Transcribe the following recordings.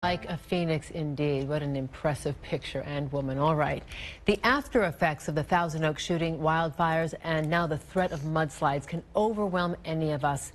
Like a phoenix indeed. What an impressive picture and woman. All right. The after effects of the Thousand Oaks shooting, wildfires, and now the threat of mudslides can overwhelm any of us,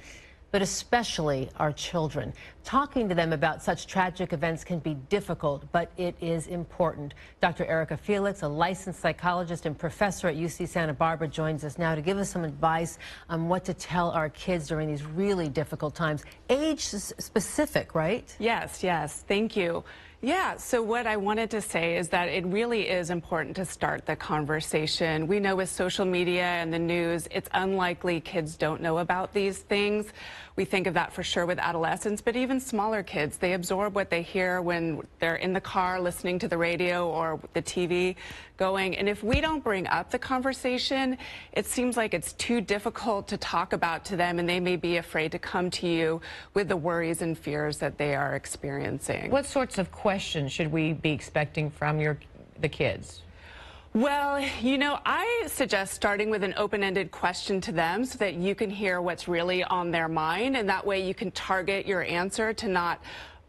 but especially our children. Talking to them about such tragic events can be difficult, but it is important. Dr. Erika Felix, a licensed psychologist and professor at UC Santa Barbara, joins us now to give us some advice on what to tell our kids during these really difficult times. Age specific, right? Yes, yes. Thank you. Yeah, so what I wanted to say is that it really is important to start the conversation. We know with social media and the news, it's unlikely kids don't know about these things. We think of that for sure with adolescents, but even smaller kids, they absorb what they hear when they're in the car listening to the radio or the TV going. And if we don't bring up the conversation, it seems like it's too difficult to talk about to them, and they may be afraid to come to you with the worries and fears that they are experiencing. What sorts of questions should we be expecting from the kids? Well, you know, I suggest starting with an open-ended question to them so that you can hear what's really on their mind, and that way you can target your answer to not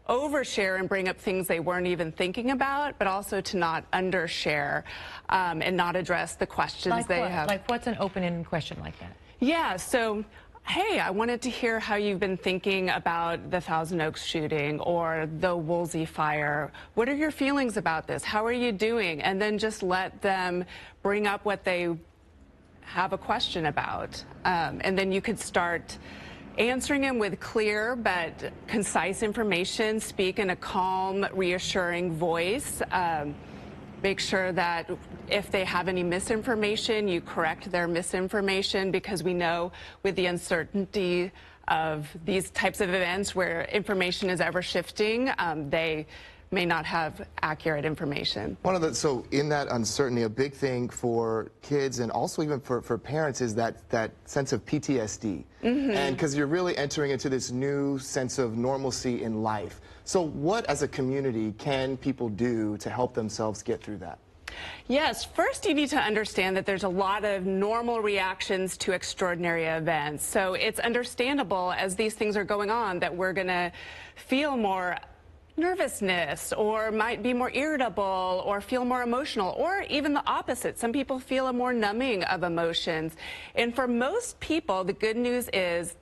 overshare and bring up things they weren't even thinking about, but also to not undershare and not address the questions Like they what? have. Like what's an open-ended question like that? Yeah, so hey, I wanted to hear how you've been thinking about the Thousand Oaks shooting or the Woolsey fire. What are your feelings about this? How are you doing? And then just let them bring up what they have a question about. And then you could start answering them with clear but concise information. Speak in a calm, reassuring voice. Make sure that if they have any misinformation, you correct their misinformation, because we know with the uncertainty of these types of events where information is ever shifting, they may not have accurate information. So in that uncertainty, a big thing for kids and also even for parents is that sense of PTSD. And because you're really entering into this new sense of normalcy in life. So what, as a community, can people do to help themselves get through that? Yes, first you need to understand that there's a lot of normal reactions to extraordinary events. So it's understandable as these things are going on that we're going to feel more nervousness, or might be more irritable, or feel more emotional, or even the opposite. Some people feel a more numbing of emotions. And for most people, the good news is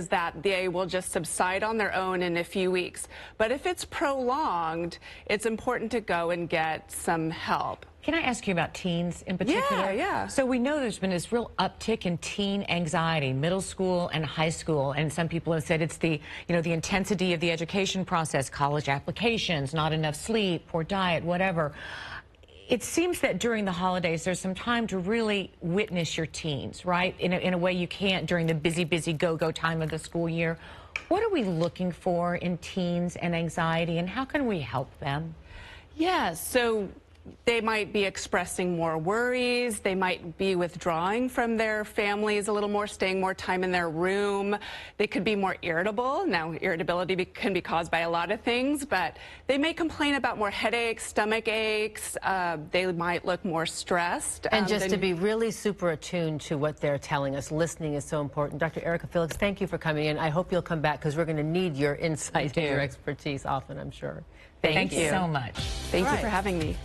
that they will just subside on their own in a few weeks. But if it's prolonged, it's important to go and get some help. Can I ask you about teens in particular? Yeah. So we know there's been this real uptick in teen anxiety, middle school and high school, and some people have said it's the intensity of the education process, college applications, not enough sleep, poor diet, whatever. It seems that during the holidays, there's some time to really witness your teens, right? In a way you can't during the busy go-go time of the school year. What are we looking for in teens and anxiety, and how can we help them? Yeah, so they might be expressing more worries. They might be withdrawing from their families a little more, staying more time in their room. They could be more irritable. Now, irritability can be caused by a lot of things, but they may complain about more headaches, stomach aches. They might look more stressed. And just to be really super attuned to what they're telling us, listening is so important. Dr. Erika Felix, thank you for coming in. I hope you'll come back, because we're going to need your insight and your expertise often, I'm sure. Thank you so much. Thank you for having me.